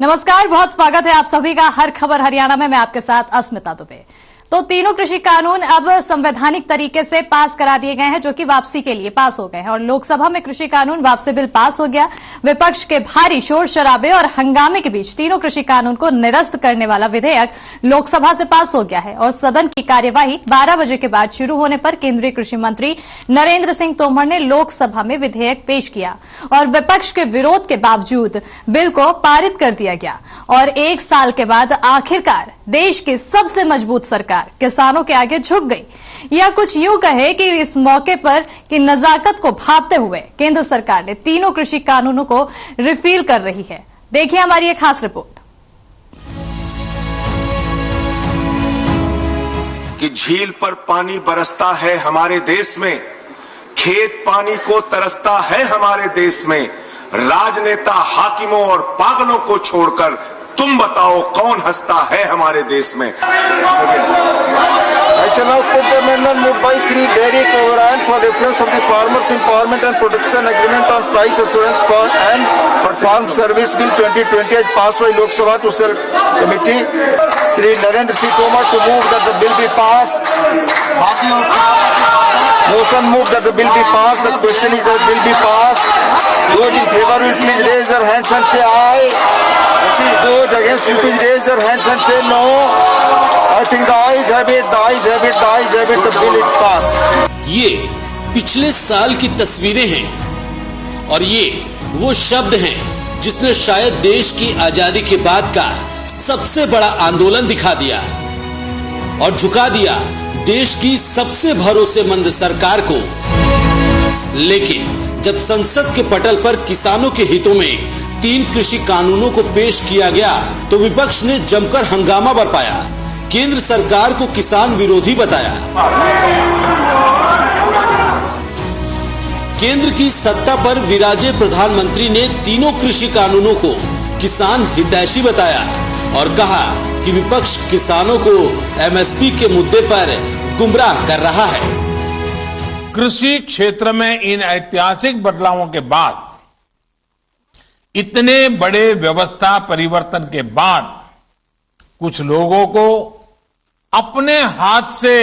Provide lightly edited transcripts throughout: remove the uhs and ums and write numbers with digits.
नमस्कार, बहुत स्वागत है आप सभी का हर खबर हरियाणा में। मैं आपके साथ अस्मिता दुबे। तो तीनों कृषि कानून अब संवैधानिक तरीके से पास करा दिए गए हैं, जो कि वापसी के लिए पास हो गए हैं और लोकसभा में कृषि कानून वापसी बिल पास हो गया। विपक्ष के भारी शोर शराबे और हंगामे के बीच तीनों कृषि कानून को निरस्त करने वाला विधेयक लोकसभा से पास हो गया है और सदन की कार्यवाही 12 बजे के बाद शुरू होने पर केंद्रीय कृषि मंत्री नरेंद्र सिंह तोमर ने लोकसभा में विधेयक पेश किया और विपक्ष के विरोध के बावजूद बिल को पारित कर दिया गया। और 1 साल के बाद आखिरकार देश की सबसे मजबूत सरकार किसानों के आगे झुक गई, या कुछ यूं कहे कि इस मौके पर की नजाकत को भांपते हुए केंद्र सरकार ने तीनों कृषि कानूनों को रिफिल कर रही है। देखिए हमारी एक खास रिपोर्ट। कि झील पर पानी बरसता है हमारे देश में, खेत पानी को तरसता है हमारे देश में। राजनेता हाकिमों और पागलों को छोड़कर तुम बताओ कौन हंसता है हमारे देश में। I shall now put the amendment moved by Shri Derek O'Brien for reference of the Farmers Empowerment and Protection Agreement on Price Assurance for and Farm Service Bill 2020 as passed by Lok Sabha to Select Committee. Shri Narendra Singh Tomar to move that the bill be passed. Motion moved that the bill be passed. The question is that the bill be passed. Those in favor will please raise their hands and say aye. Those against will please raise their hands and say no. I think the ayes have it, the ayes have it, the ayes have it, the bill is passed. ये पिछले साल की तस्वीरें हैं और ये वो शब्द हैं जिसने शायद देश की आजादी के बाद का सबसे बड़ा आंदोलन दिखा दिया और झुका दिया देश की सबसे भरोसेमंद सरकार को। लेकिन जब संसद के पटल पर किसानों के हितों में 3 कृषि कानूनों को पेश किया गया तो विपक्ष ने जमकर हंगामा बरपाया, केंद्र सरकार को किसान विरोधी बताया। केंद्र की सत्ता पर विराजे प्रधानमंत्री ने तीनों कृषि कानूनों को किसान हितैषी बताया और कहा कि विपक्ष किसानों को एमएसपी के मुद्दे पर गुमराह कर रहा है। कृषि क्षेत्र में इन ऐतिहासिक बदलावों के बाद, इतने बड़े व्यवस्था परिवर्तन के बाद कुछ लोगों को अपने हाथ से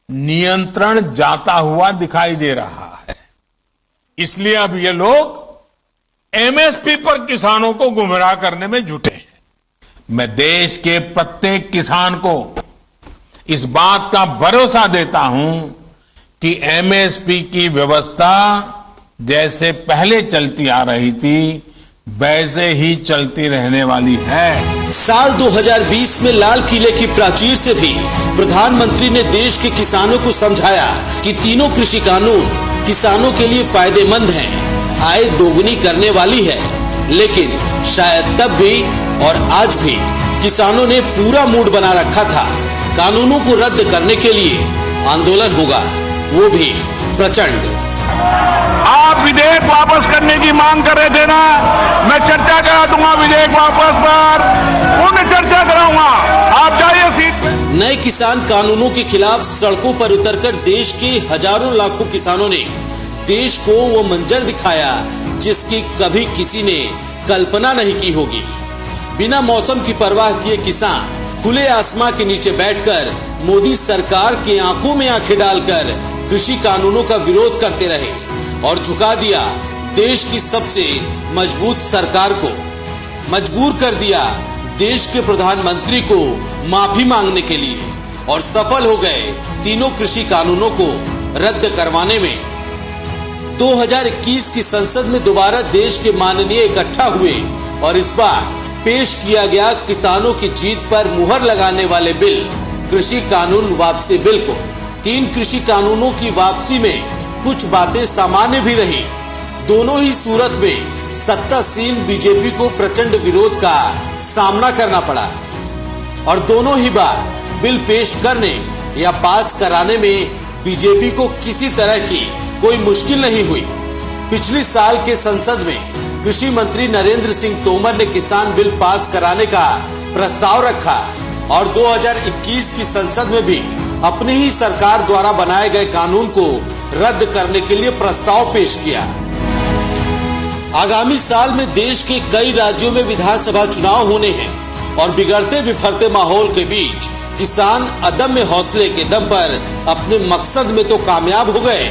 नियंत्रण जाता हुआ दिखाई दे रहा है। इसलिए अब ये लोग एमएसपी पर किसानों को गुमराह करने में जुटे हैं। मैं देश के प्रत्येक किसान को इस बात का भरोसा देता हूं कि एमएसपी की व्यवस्था जैसे पहले चलती आ रही थी वैसे ही चलती रहने वाली है। साल 2020 में लाल किले की प्राचीर से भी प्रधानमंत्री ने देश के किसानों को समझाया कि तीनों कृषि कानून किसानों के लिए फायदेमंद हैं, आय दोगुनी करने वाली है। लेकिन शायद तब भी और आज भी किसानों ने पूरा मूड बना रखा था, कानूनों को रद्द करने के लिए आंदोलन होगा, वो भी प्रचंड। आप विधेयक वापस करने की मांग कर रहे थे ना, मैं चर्चा करा दूंगा विधेयक वापस पर, पूर्ण चर्चा कराऊंगा। आप जाइए सीट पे। नए किसान कानूनों के खिलाफ सड़कों पर उतरकर देश के हजारों लाखों किसानों ने देश को वो मंजर दिखाया जिसकी कभी किसी ने कल्पना नहीं की होगी। बिना मौसम की परवाह किए किसान खुले आसमां के नीचे बैठकर मोदी सरकार की आंखों में आंखें डालकर कृषि कानूनों का विरोध करते रहे और झुका दिया देश की सबसे मजबूत सरकार को। मजबूर कर दिया देश के प्रधानमंत्री को माफी मांगने के लिए और सफल हो गए तीनों कृषि कानूनों को रद्द करवाने में। 2021 की संसद में दोबारा देश के माननीय इकट्ठा हुए और इस बार पेश किया गया किसानों की जीत पर मुहर लगाने वाले बिल कृषि कानून वापसी बिल को। 3 कृषि कानूनों की वापसी में कुछ बातें सामान्य भी रही। दोनों ही सूरत में सत्तासीन बीजेपी को प्रचंड विरोध का सामना करना पड़ा और दोनों ही बार बिल पेश करने या पास कराने में बीजेपी को किसी तरह की कोई मुश्किल नहीं हुई। पिछले साल के संसद में कृषि मंत्री नरेंद्र सिंह तोमर ने किसान बिल पास कराने का प्रस्ताव रखा और 2021 की संसद में भी अपनी ही सरकार द्वारा बनाए गए कानून को रद्द करने के लिए प्रस्ताव पेश किया। आगामी साल में देश के कई राज्यों में विधानसभा चुनाव होने हैं और बिगड़ते बिफरते माहौल के बीच किसान अदम्य हौसले के दम पर अपने मकसद में तो कामयाब हो गए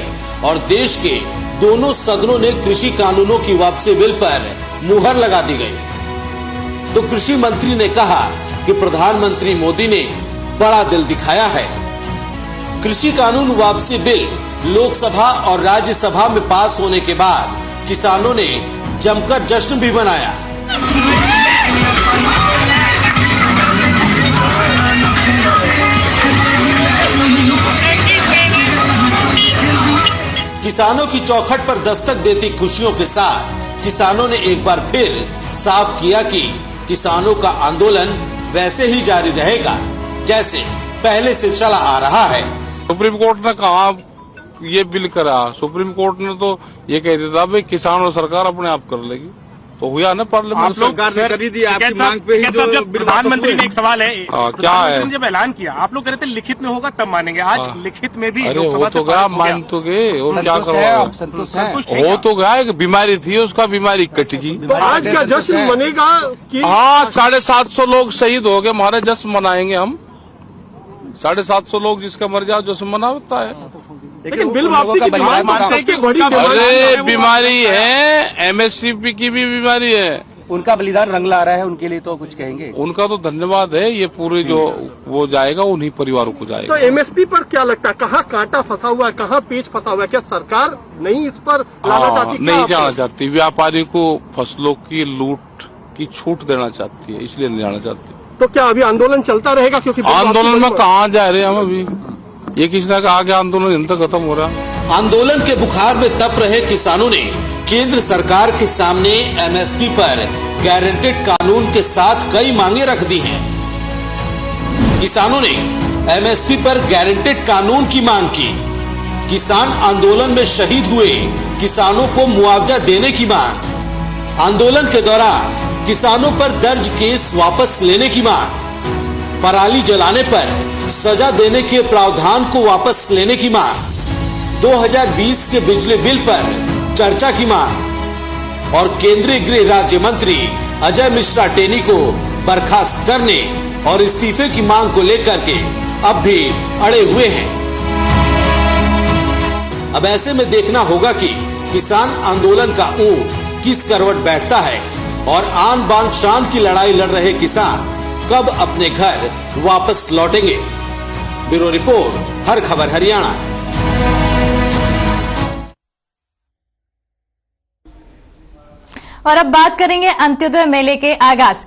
और देश के दोनों सदनों ने कृषि कानूनों की वापसी बिल पर मुहर लगा दी गई। तो कृषि मंत्री ने कहा कि प्रधानमंत्री मोदी ने बड़ा दिल दिखाया है। कृषि कानून वापसी बिल लोकसभा और राज्यसभा में पास होने के बाद किसानों ने जमकर जश्न भी मनाया। किसानों की चौखट पर दस्तक देती खुशियों के साथ किसानों ने एक बार फिर साफ किया कि किसानों का आंदोलन वैसे ही जारी रहेगा जैसे पहले से चला आ रहा है। सुप्रीम कोर्ट ने कहा ये बिल करा, सुप्रीम कोर्ट ने तो ये कह दिया था भाई किसान और सरकार अपने आप कर लेगी, तो हुआ ना पार्लियामेंट सरकार ने कर ही दिया आपकी मांग पे ही जो प्रधानमंत्री ने एक सवाल है, क्या है जब ऐलान किया आप लोग कह रहे थे लिखित में होगा तब मानेंगे, आज लिखित में भी अरे हो तो गया, मान तो गए और क्या करो, संतुष्ट हो तो गया। एक बीमारी थी उसका बीमारी कट गई। तो आज का जश्न मनेगा कि हाँ 750 लोग शहीद हो गए, हमारे जश्न मनाएंगे हम। 750 लोग जिसका मर जाओ जश्न मनाता है। लेकिन बिल वापसी की डिमांड मानते हैं कि बड़ी अरे बीमारी है, एमएसपी की भी बीमारी है, उनका बलिदान रंग ला रहा है, उनके लिए तो कुछ कहेंगे? उनका तो धन्यवाद है। ये पूरे जो वो जाएगा उन्हीं परिवारों को जाएगा। तो एमएसपी पर क्या लगता है, कहाँ कांटा फंसा हुआ है, कहाँ पेच फंसा हुआ है? क्या सरकार नहीं इस पर लाना चाहती? नहीं जाना चाहती, व्यापारी को फसलों की लूट की छूट देना चाहती है, इसलिए नहीं जाना चाहती। तो क्या अभी आंदोलन चलता रहेगा? क्योंकि आंदोलन में कहाँ जा रहे हैं हम अभी, ये किसी ने कहा कि आंदोलन इन तक खत्म हो रहा। आंदोलन के बुखार में तप रहे किसानों ने केंद्र सरकार के सामने एमएसपी पर गारंटेड कानून के साथ कई मांगे रख दी हैं। किसानों ने एमएसपी पर गारंटेड कानून की मांग की, किसान आंदोलन में शहीद हुए किसानों को मुआवजा देने की मांग, आंदोलन के दौरान किसानों पर दर्ज केस वापस लेने की मांग, पराली जलाने पर सजा देने के प्रावधान को वापस लेने की मांग, 2020 के बिजली बिल पर चर्चा की मांग और केंद्रीय गृह राज्य मंत्री अजय मिश्रा टेनी को बर्खास्त करने और इस्तीफे की मांग को लेकर के अब भी अड़े हुए हैं। अब ऐसे में देखना होगा कि किसान आंदोलन का ऊंट किस करवट बैठता है और आन बान शान की लड़ाई लड़ रहे किसान कब अपने घर वापस लौटेंगे। ब्यूरो रिपोर्ट, हर खबर हरियाणा। और अब बात करेंगे अंत्योदय मेले के आगाज की।